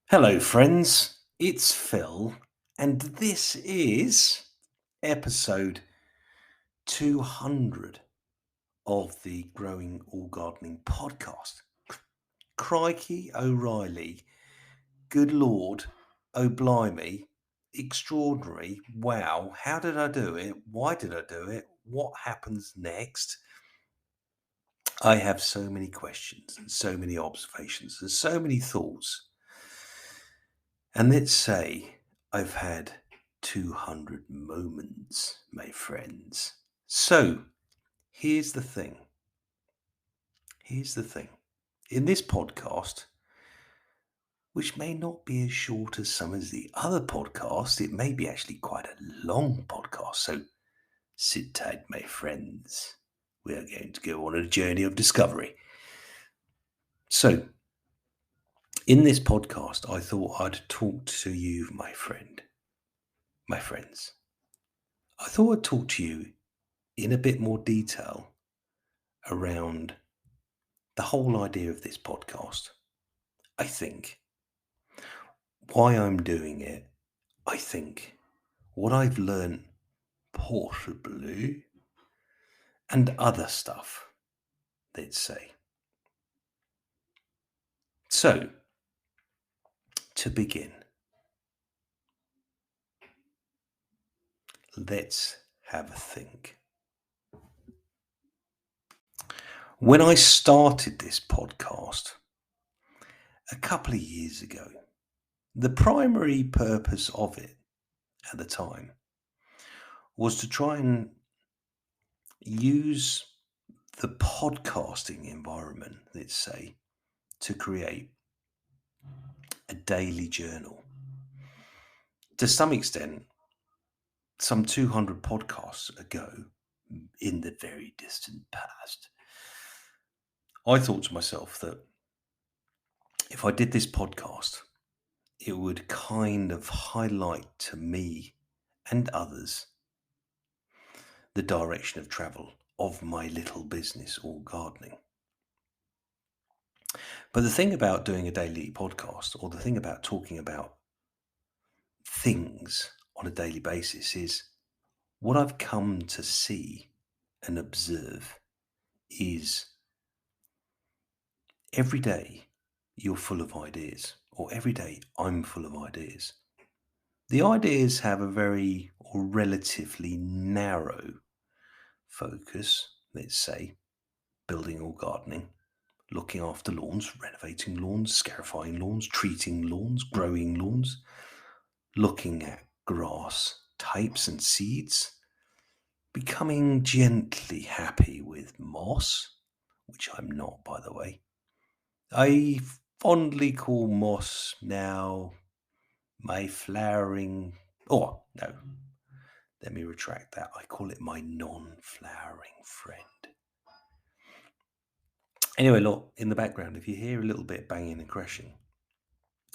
Hello, friends. It's Phil, and this is episode 200 of the Growing All Gardening podcast. Crikey O'Reilly, good Lord, oh blimey, extraordinary, wow, how did I do it? Why did I do it? What happens next? I have so many questions and so many observations and so many thoughts. And let's say I've had 200 moments, my friends. So here's the thing. Here's the thing. In this podcast, which may not be as short as some of the other podcasts, it may be actually quite a long podcast. So sit tight, my friends. We are going to go on a journey of discovery. So, in this podcast, I thought I'd talk to you, my friends. I thought I'd talk to you in a bit more detail around the whole idea of this podcast. I think why I'm doing it, I think what I've learned possibly, and other stuff, let's say. So, to begin, let's have a think. When I started this podcast a couple of years ago, the primary purpose of it at the time was to try and use the podcasting environment, let's say, to create a daily journal. To some extent, some 200 podcasts ago, in the very distant past, I thought to myself that if I did this podcast, it would kind of highlight to me and others the direction of travel of my little business, All Gardening. But the thing about doing a daily podcast, or the thing about talking about things on a daily basis, is what I've come to see and observe is every day you're full of ideas, or every day I'm full of ideas. The ideas have a very or relatively narrow focus, let's say, building or gardening, looking after lawns, renovating lawns, scarifying lawns, treating lawns, growing lawns, looking at grass types and seeds, becoming gently happy with moss, which I'm not, by the way. I fondly call moss now my flowering. Oh, no, let me retract that. I call it my non-flowering friend. Anyway, look, in the background, if you hear a little bit banging and crashing,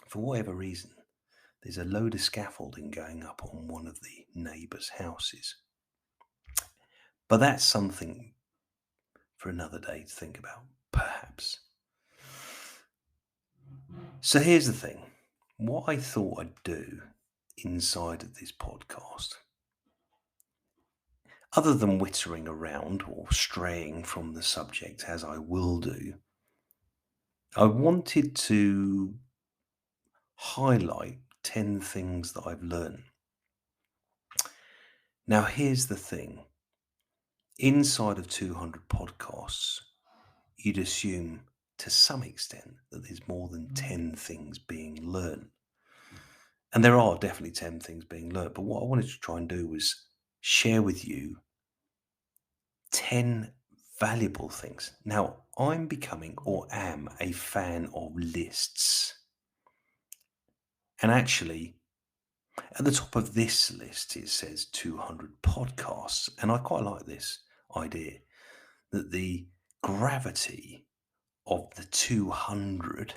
for whatever reason, there's a load of scaffolding going up on one of the neighbours' houses. But that's something for another day to think about, perhaps. So here's the thing. What I thought I'd do inside of this podcast, other than whittering around or straying from the subject as I will do, I wanted to highlight 10 things that I've learned. Now, here's the thing. Inside of 200 podcasts, you'd assume to some extent that there's more than 10 things being learned. And there are definitely 10 things being learned. But what I wanted to try and do was share with you 10 valuable things. Now, I'm becoming or am a fan of lists. And actually, at the top of this list, it says 200 podcasts. And I quite like this idea that the gravity of the 200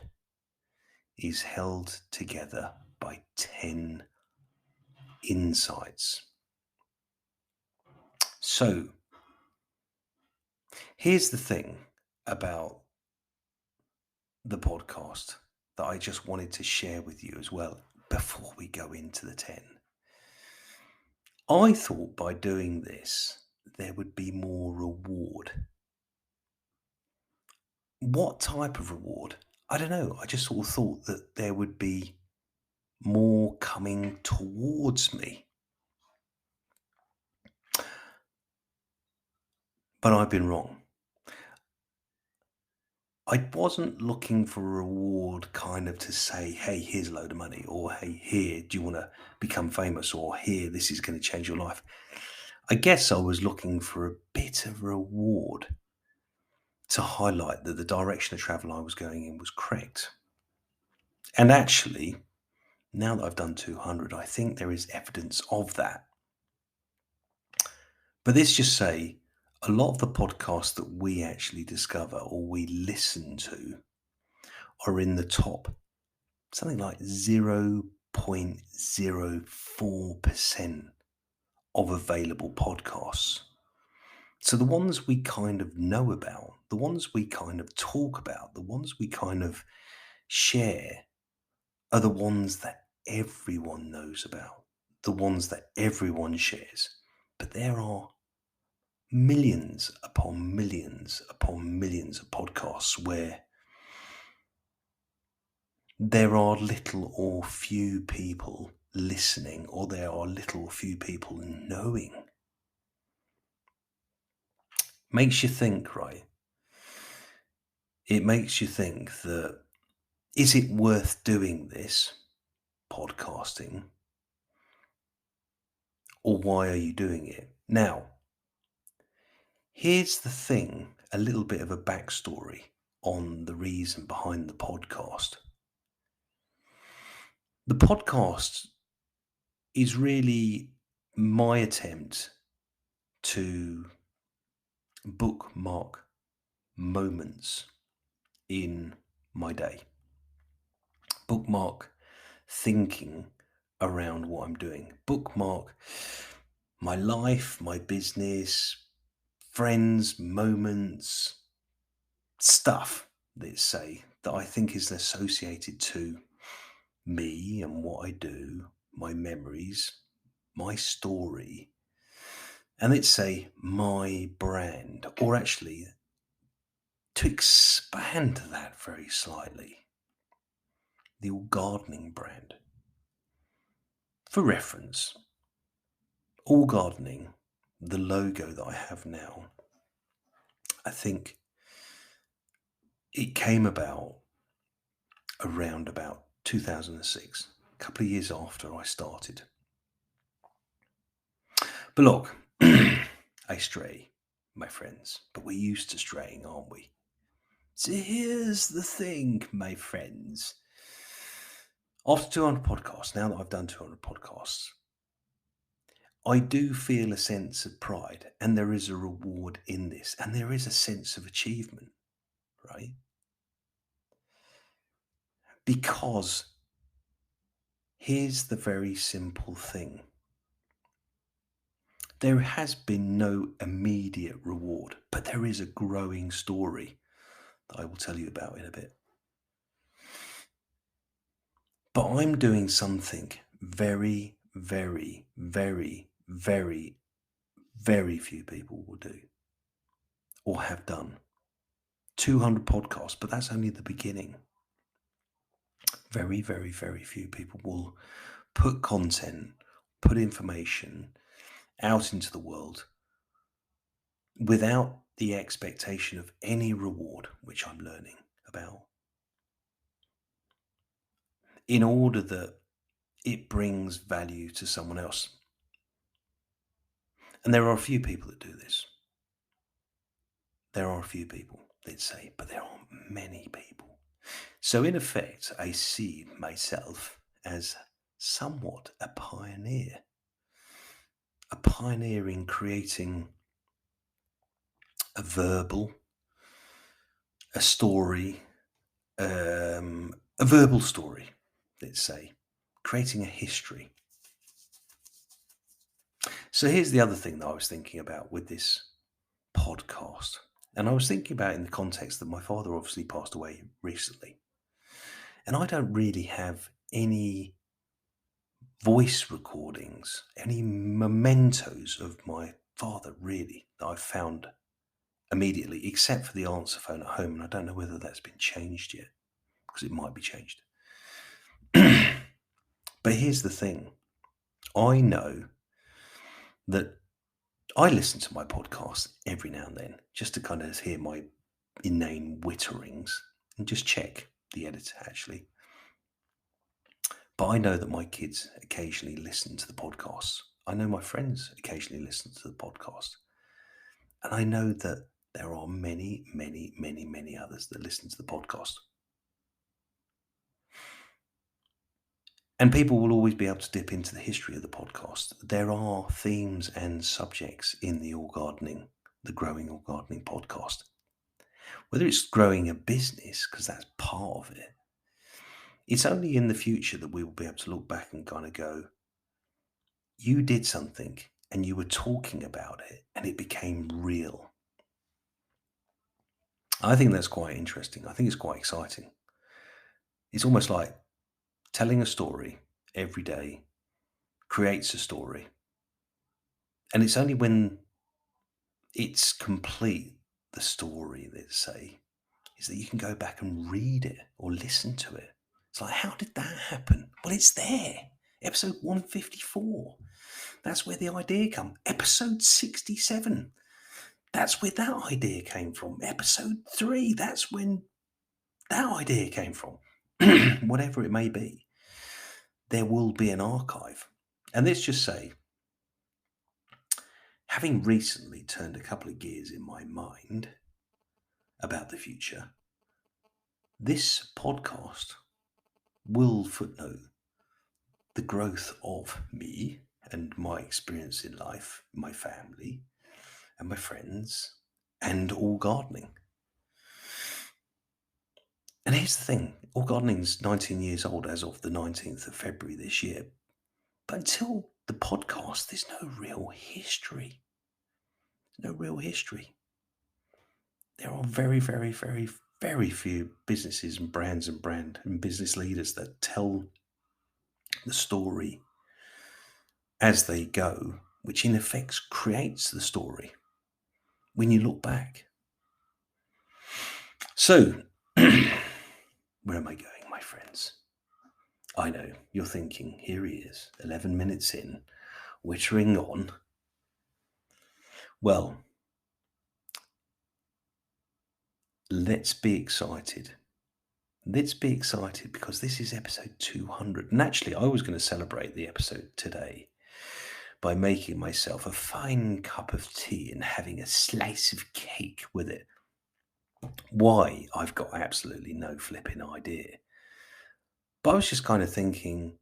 is held together by 10 insights. So here's the thing about the podcast that I just wanted to share with you as well before we go into the 10. I thought by doing this, there would be more reward. What type of reward? I don't know. I just sort of thought that there would be more coming towards me. But I've been wrong. I wasn't looking for a reward kind of to say, hey, here's a load of money, or hey, here, do you want to become famous, or here, this is going to change your life. I guess I was looking for a bit of reward to highlight that the direction of travel I was going in was correct. And actually, now that I've done 200, I think there is evidence of that. But let's just say a lot of the podcasts that we actually discover or we listen to are in the top, something like 0.04% of available podcasts. So the ones we kind of know about, the ones we kind of talk about, the ones we kind of share are the ones that everyone knows about, the ones that everyone shares. But there are millions upon millions upon millions of podcasts where there are little or few people listening, or there are little or few people knowing. Makes you think, right? It makes you think that, is it worth doing this podcasting, or why are you doing it? Now, here's the thing, a little bit of a backstory on the reason behind the podcast. The podcast is really my attempt to bookmark moments in my day, bookmark thinking around what I'm doing, bookmark my life, my business, friends, moments, stuff, let's say, that I think is associated to me and what I do, my memories, my story, and let's say my brand, or actually to expand that very slightly, the All Gardening brand. For reference, All Gardening, the logo that I have now, I think it came about around about 2006, a couple of years after I started. But look, I stray, my friends, but we're used to straying, aren't we? So here's the thing, my friends. After 200 podcasts, now that I've done 200 podcasts, I do feel a sense of pride, and there is a reward in this, and there is a sense of achievement, right? Because here's the very simple thing. There has been no immediate reward, but there is a growing story that I will tell you about in a bit. But I'm doing something very, very, very, very, very few people will do or have done. 200 podcasts, but that's only the beginning. Very, very, very few people will put content, put information out into the world without the expectation of any reward, which I'm learning about, in order that it brings value to someone else. And there are a few people that do this. There are a few people, let's say, but there are many people. So in effect, I see myself as somewhat a pioneer in creating a verbal, a story, a verbal story, let's say, creating a history. So here's the other thing that I was thinking about with this podcast. And I was thinking about it in the context that my father obviously passed away recently. And I don't really have any voice recordings, any mementos of my father really that I've found immediately, except for the answer phone at home. And I don't know whether that's been changed yet, because it might be changed. But here's the thing. I know that I listen to my podcast every now and then just to kind of hear my inane witterings and just check the editor actually. But I know that my kids occasionally listen to the podcasts. I know my friends occasionally listen to the podcast. And I know that there are many, many, many, many others that listen to the podcast. And people will always be able to dip into the history of the podcast. There are themes and subjects in the All Gardening, the Growing All Gardening podcast. Whether it's growing a business, because that's part of it, it's only in the future that we will be able to look back and kind of go, you did something and you were talking about it and it became real. I think that's quite interesting. I think it's quite exciting. It's almost like telling a story every day creates a story. And it's only when it's complete, the story, let's say, is that you can go back and read it or listen to it. It's like, how did that happen? Well, it's there. Episode 154. That's where the idea came. Episode 67. That's where that idea came from. Episode 3. That's when that idea came from. Whatever it may be, there will be an archive. And let's just say, having recently turned a couple of gears in my mind about the future, this podcast will footnote the growth of me and my experience in life, my family, and my friends, and all gardening. And here's the thing, all gardening's 19 years old as of the 19th of February this year. But until the podcast, there's no real history. No real history. There are very, very, very, very few businesses and brands and business leaders that tell the story as they go, which in effect creates the story when you look back. So, where am I going, my friends? I know, you're thinking, here he is, 11 minutes in, wittering on. Well, let's be excited. Let's be excited because this is episode 200. And actually, I was going to celebrate the episode today by making myself a fine cup of tea and having a slice of cake with it. Why? I've got absolutely no flipping idea. But I was just kind of thinking,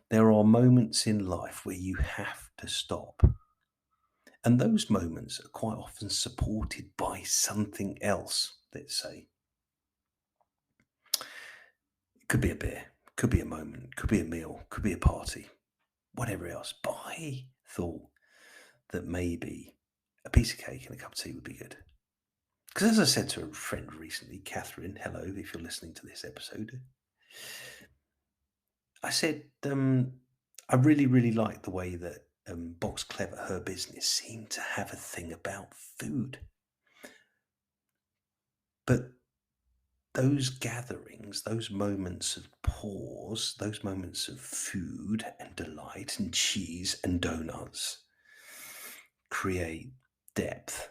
there are moments in life where you have to stop. And those moments are quite often supported by something else, let's say. It could be a beer, could be a moment, could be a meal, could be a party, whatever else. But I thought that maybe a piece of cake and a cup of tea would be good. Because as I said to a friend recently, Catherine, hello, if you're listening to this episode, I said, I really, really like the way that Box Clever, her business, seemed to have a thing about food. But those gatherings, those moments of pause, those moments of food and delight and cheese and donuts create depth.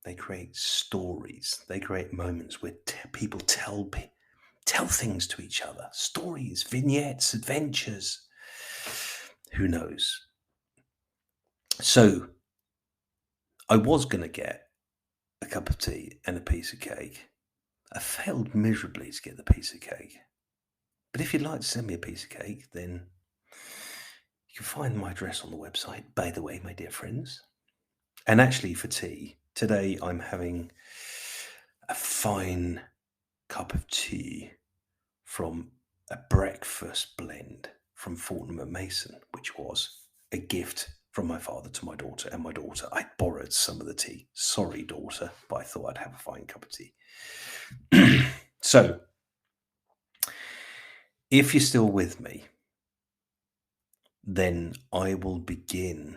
They create stories. They create moments where people tell things to each other. Stories, vignettes, adventures. Who knows? So I was going to get a cup of tea and a piece of cake. I failed miserably to get the piece of cake. But if you'd like to send me a piece of cake, then you can find my address on the website, by the way, my dear friends. And actually, for tea, today I'm having a fine cup of tea from a breakfast blend from Fortnum & Mason, which was a gift from my father to my daughter, and my daughter, I borrowed some of the tea. Sorry, daughter, but I thought I'd have a fine cup of tea. So, if you're still with me, then I will begin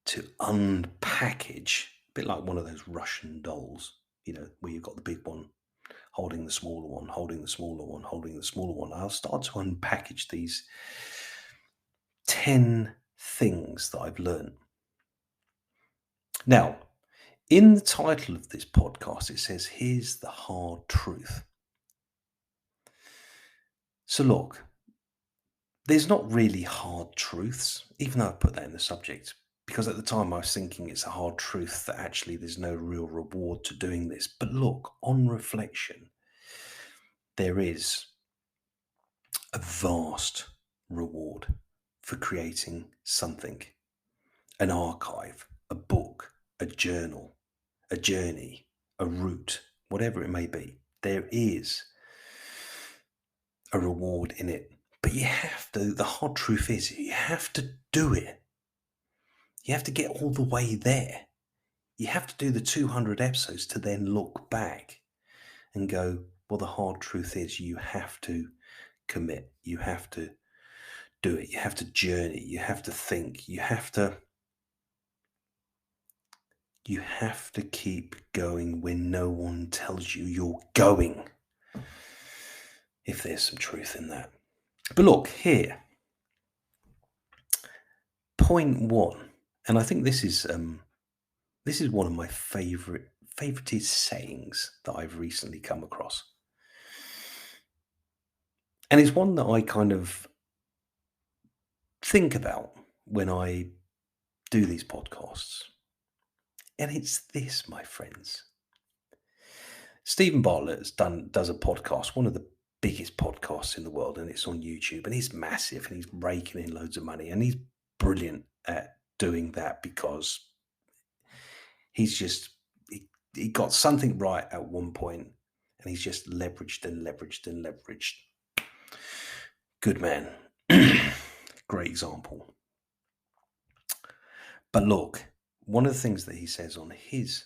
to unpackage, a bit like one of those Russian dolls, where you've got the big one holding the smaller one, holding the smaller one, holding the smaller one. I'll start to unpackage these 10 things that I've learned. Now, in the title of this podcast, it says, "Here's the hard truth." So look, there's not really hard truths, even though I put that in the subject, because at the time I was thinking it's a hard truth that actually there's no real reward to doing this. But look, on reflection, there is a vast reward for creating something, an archive, a book, a journal, a journey, a route, whatever it may be. There is a reward in it. But you have to, the hard truth is, you have to do it. You have to get all the way there. You have to do the 200 episodes to then look back and go, well, the hard truth is you have to commit. You have to do it. You have to journey. You have to think. You have to keep going when no one tells you you're going. If there's some truth in that. But look, here. Point one, and I think this is one of my favorite sayings that I've recently come across. And it's one that I kind of think about when I do these podcasts. And it's this, my friends. Stephen Bartlett does a podcast, one of the biggest podcasts in the world, and it's on YouTube, and he's massive, and he's raking in loads of money, and he's brilliant at doing that because he's just he got something right at one point, and he's just leveraged and leveraged and leveraged. Good man. Great example. But look, one of the things that he says on his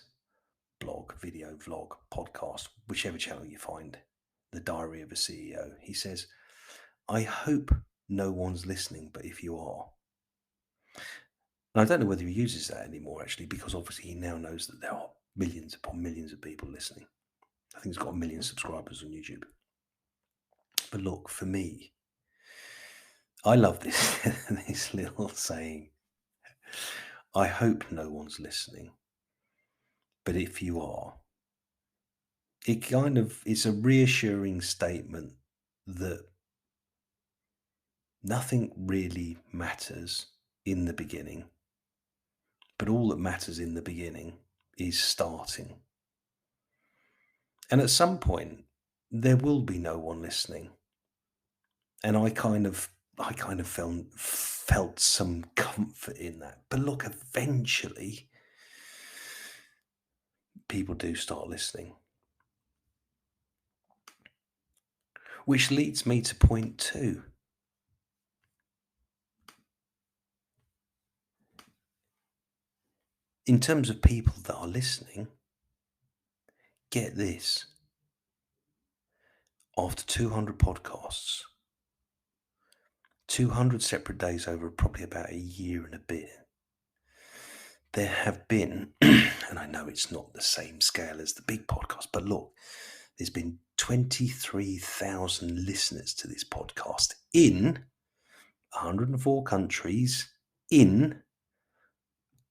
blog, video, vlog, podcast, whichever channel you find, The Diary of a CEO, he says, "I hope no one's listening, but if you are." And I don't know whether he uses that anymore, actually, because obviously he now knows that there are millions upon millions of people listening. I think he's got 1 million subscribers on YouTube. But look, for me, I love this, this little saying. I hope no one's listening, but if you are, it's a reassuring statement that nothing really matters in the beginning, but all that matters in the beginning is starting. And at some point, there will be no one listening. And I kind of felt some comfort in that. But look, eventually, people do start listening. Which leads me to point two. In terms of people that are listening, get this. After 200 podcasts, 200 separate days over probably about a year and a bit, there have been, and I know it's not the same scale as the big podcast, but look, there's been 23,000 listeners to this podcast in 104 countries, in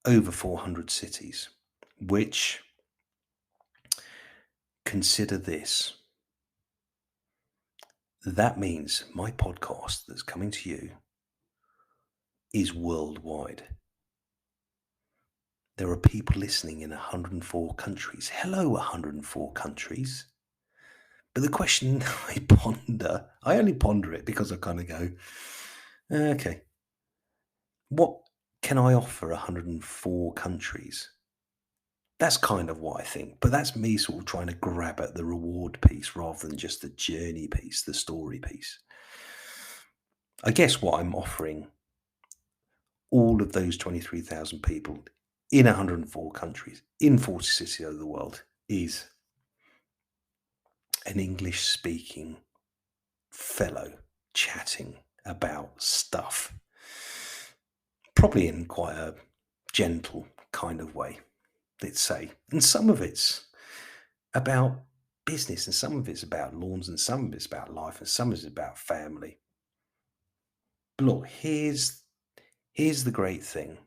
over 400 cities, which, consider this, that means my podcast that's coming to you is worldwide. There are people listening in 104 countries. Hello, 104 countries. But the question I only ponder it because I kind of go, okay, what can I offer 104 countries? That's kind of what I think. But that's me sort of trying to grab at the reward piece rather than just the journey piece, the story piece. I guess what I'm offering all of those 23,000 people in 104 countries, in 40 cities over the world, is an English speaking fellow chatting about stuff, probably in quite a gentle kind of way, let's say. And some of it's about business, and some of it's about lawns, and some of it's about life, and some of it's about family. But look, here's the great thing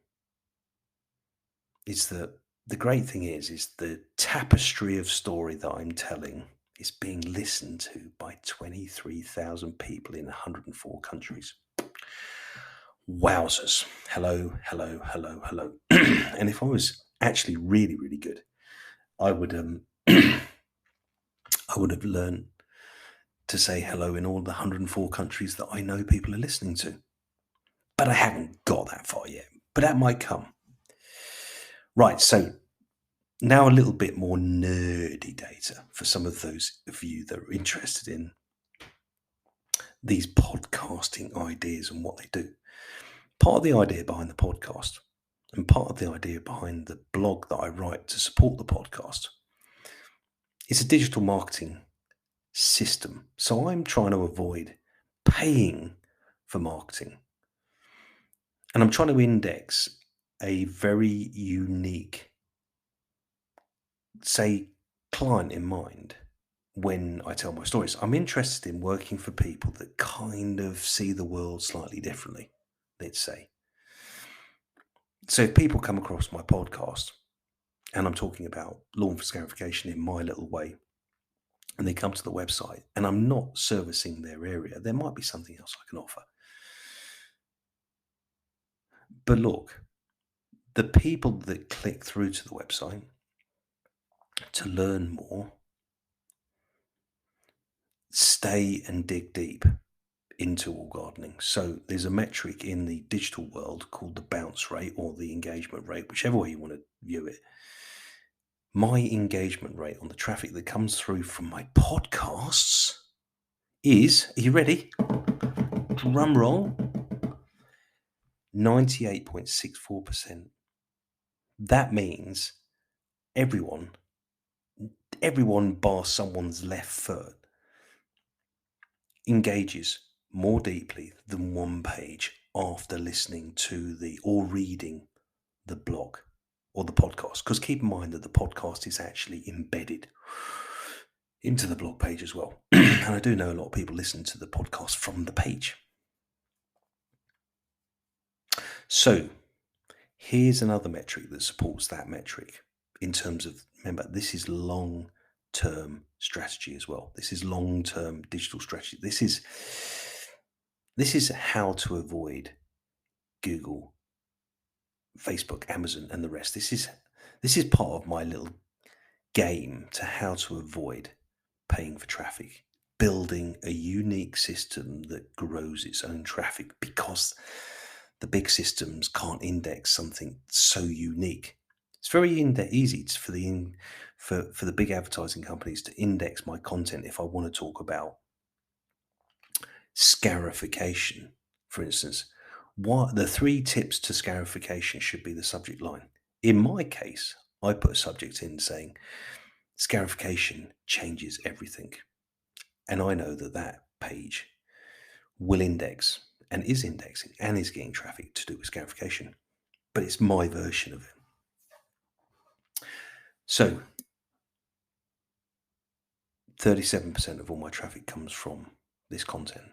is that the great thing is the tapestry of story that I'm telling is being listened to by 23,000 people in 104 countries. Wowzers. Hello, hello, hello, hello. And if I was actually really, really good, I would I would have learned to say hello in all the 104 countries that I know people are listening to. But I haven't got that far yet. But that might come. Right, so now a little bit more nerdy data for some of those of you that are interested in these podcasting ideas and what they do. Part of the idea behind the podcast and part of the idea behind the blog that I write to support the podcast is a digital marketing system. So I'm trying to avoid paying for marketing. And I'm trying to index a very unique, say, client in mind when I tell my stories. I'm interested in working for people that kind of see the world slightly differently, let's say. So if people come across my podcast and I'm talking about lawn for scarification in my little way, and they come to the website and I'm not servicing their area, there might be something else I can offer. But look, the people that click through to the website to learn more stay and dig deep into all gardening. So there's a metric in the digital world called the bounce rate or the engagement rate, whichever way you want to view it. My engagement rate on the traffic that comes through from my podcasts is, are you ready? Drum roll. 98.64%. That means everyone bar someone's left foot engages more deeply than one page after listening to or reading the blog or the podcast. Because keep in mind that the podcast is actually embedded into the blog page as well. And I do know a lot of people listen to the podcast from the page. So here's another metric that supports that metric in terms of, remember, this is long-term strategy as well. This is long-term digital strategy. This is how to avoid Google, Facebook, Amazon, and the rest. This is part of my little game to how to avoid paying for traffic, building a unique system that grows its own traffic because the big systems can't index something so unique. It's very easy for the big advertising companies to index my content if I want to talk about scarification, for instance. What the 3 tips to scarification should be the subject line. In my case, I put a subject in saying scarification changes everything. And I know that page will index and is indexing and is getting traffic to do with scarification. But it's my version of it. So 37% of all my traffic comes from this content.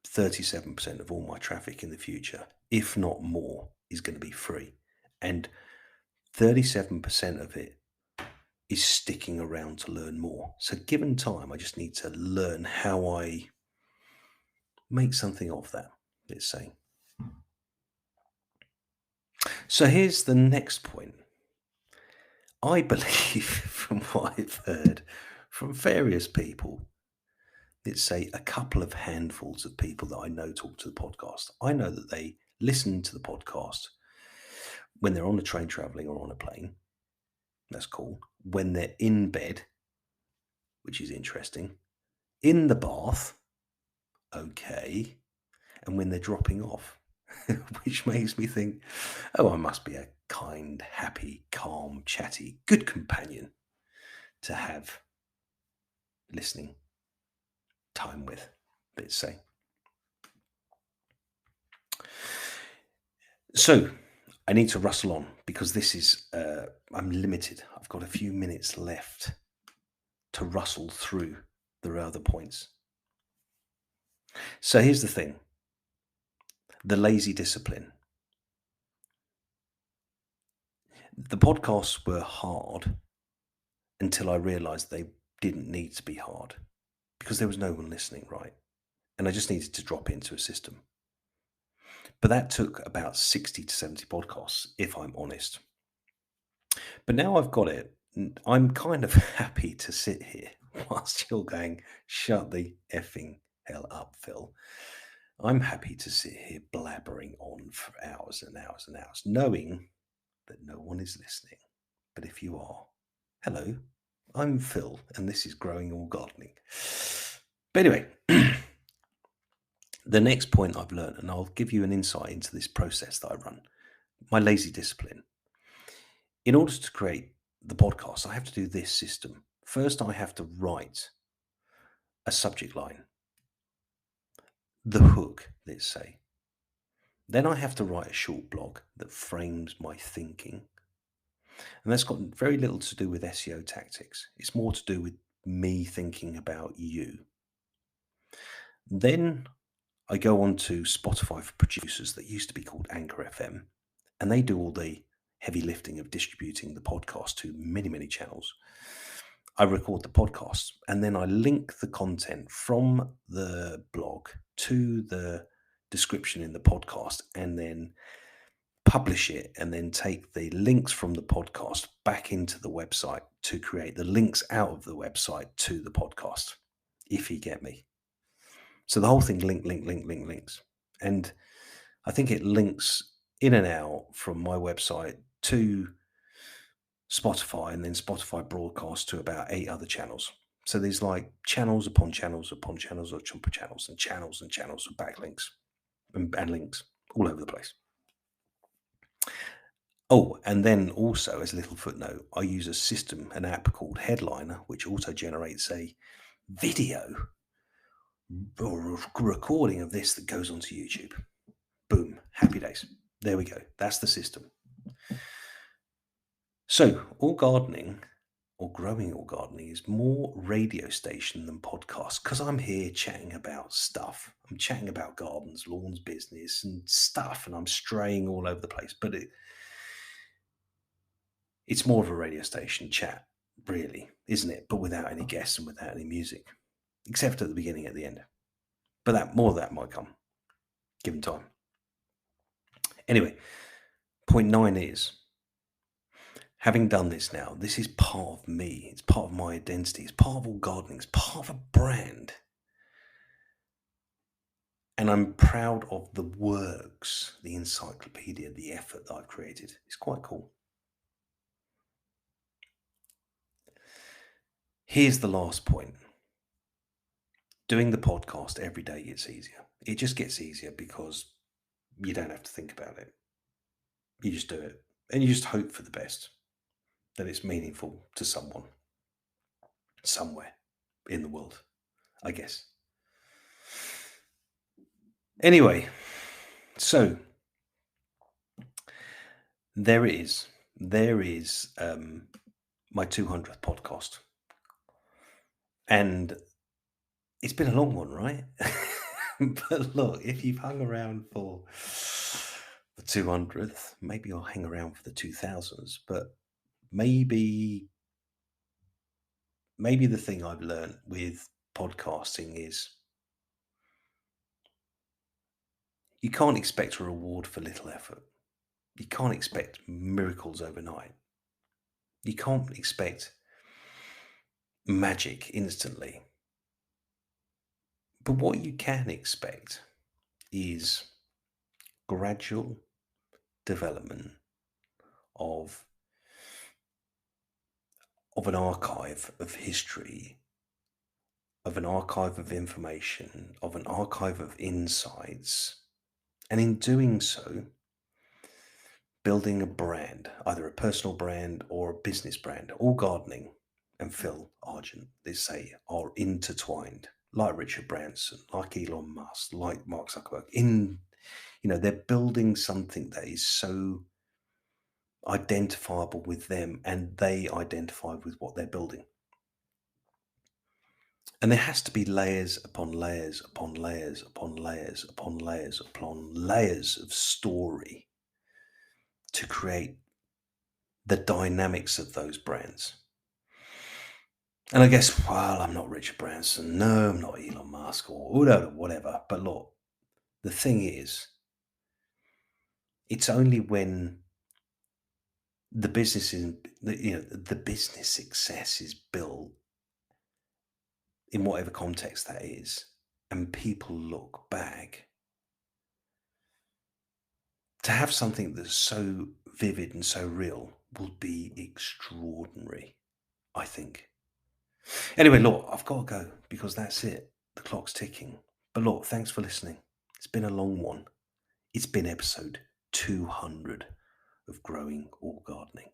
37% of all my traffic in the future, if not more, is going to be free. And 37% of it is sticking around to learn more. So given time, I just need to learn how I make something of that, let's say. So here's the next point. I believe, from what I've heard from various people, let's say a couple of handfuls of people that I know talk to the podcast. I know that they listen to the podcast when they're on a train traveling or on a plane. That's cool. When they're in bed, which is interesting. In the bath, okay. And when they're dropping off. which makes me think, oh, I must be a kind, happy, calm, chatty, good companion to have listening time with, let's say. So I need to rustle on because this is, I'm limited. I've got a few minutes left to rustle through the other points. So here's the thing, the lazy discipline. The podcasts were hard until I realized they didn't need to be hard because there was no one listening, right? And I just needed to drop into a system. But that took about 60 to 70 podcasts, if I'm honest. But now I've got it, I'm kind of happy to sit here whilst you're going, shut the effing hell up, Phil. I'm happy to sit here blabbering on for hours and hours and hours, knowing that no one is listening. But if you are, hello, I'm Phil, and this is Growing All Gardening. But anyway, the next point I've learned, and I'll give you an insight into this process that I run, my lazy discipline. In order to create the podcast, I have to do this system. First, I have to write a subject line, the hook, let's say. Then I have to write a short blog that frames my thinking. And that's got very little to do with SEO tactics. It's more to do with me thinking about you. Then I go on to Spotify for producers that used to be called Anchor FM, and they do all the heavy lifting of distributing the podcast to many, many channels. I record the podcast and then I link the content from the blog to the description in the podcast and then publish it and then take the links from the podcast back into the website to create the links out of the website to the podcast, if you get me. So the whole thing links. And I think it links in and out from my website to Spotify, and then Spotify broadcasts to about 8 other channels. So there's like channels upon channels upon channels upon channels and channels and channels of backlinks and links all over the place. Oh, and then also as a little footnote, I use a system, an app called Headliner, which auto generates a video or a recording of this that goes onto YouTube. Boom, happy days. There we go. That's the system. So all gardening or growing all gardening is more radio station than podcast because I'm here chatting about stuff. I'm chatting about gardens, lawns, business and stuff, and I'm straying all over the place. But it's more of a radio station chat, really, isn't it? But without any guests and without any music, except at the beginning, at the end. But that more of that might come, given time. Anyway, point 9 is, having done this now, this is part of me. It's part of my identity. It's part of all gardening. It's part of a brand. And I'm proud of the works, the encyclopedia, the effort that I've created. It's quite cool. Here's the last point. Doing the podcast every day gets easier. It just gets easier because you don't have to think about it. You just do it. And you just hope for the best, that it's meaningful to someone somewhere in the world, I guess. Anyway, so there is my 200th podcast. And it's been a long one, right? But look, if you've hung around for the 200th, maybe I'll hang around for the 2000s. But maybe the thing I've learned with podcasting is you can't expect a reward for little effort. You can't expect miracles overnight. You can't expect magic instantly. But what you can expect is gradual development of an archive of history, of an archive of information, of an archive of insights, And in doing so, building a brand, either a personal brand or a business brand. All gardening and Phil Argent, they say, are intertwined, like Richard Branson, like Elon Musk, like Mark Zuckerberg. They're building something that is so identifiable with them, and they identify with what they're building. And there has to be layers upon layers upon layers upon layers upon layers upon layers of story to create the dynamics of those brands. And I guess, well, I'm not Richard Branson. No, I'm not Elon Musk or whatever. But look, the thing is, it's only when the business is, the business success is built in whatever context that is, and people look back, to have something that's so vivid and so real will be extraordinary, I think. Anyway, look, I've got to go because that's it. The clock's ticking. But look, thanks for listening. It's been a long one. It's been episode 200 of Growing All Gardening.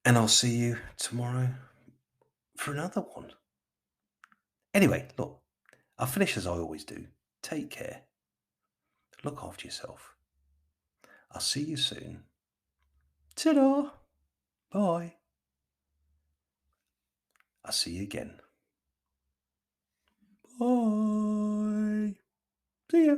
And I'll see you tomorrow for another one. Anyway, look, I'll finish as I always do. Take care. Look after yourself. I'll see you soon. Ta-da! Bye. I'll see you again. Bye. See ya.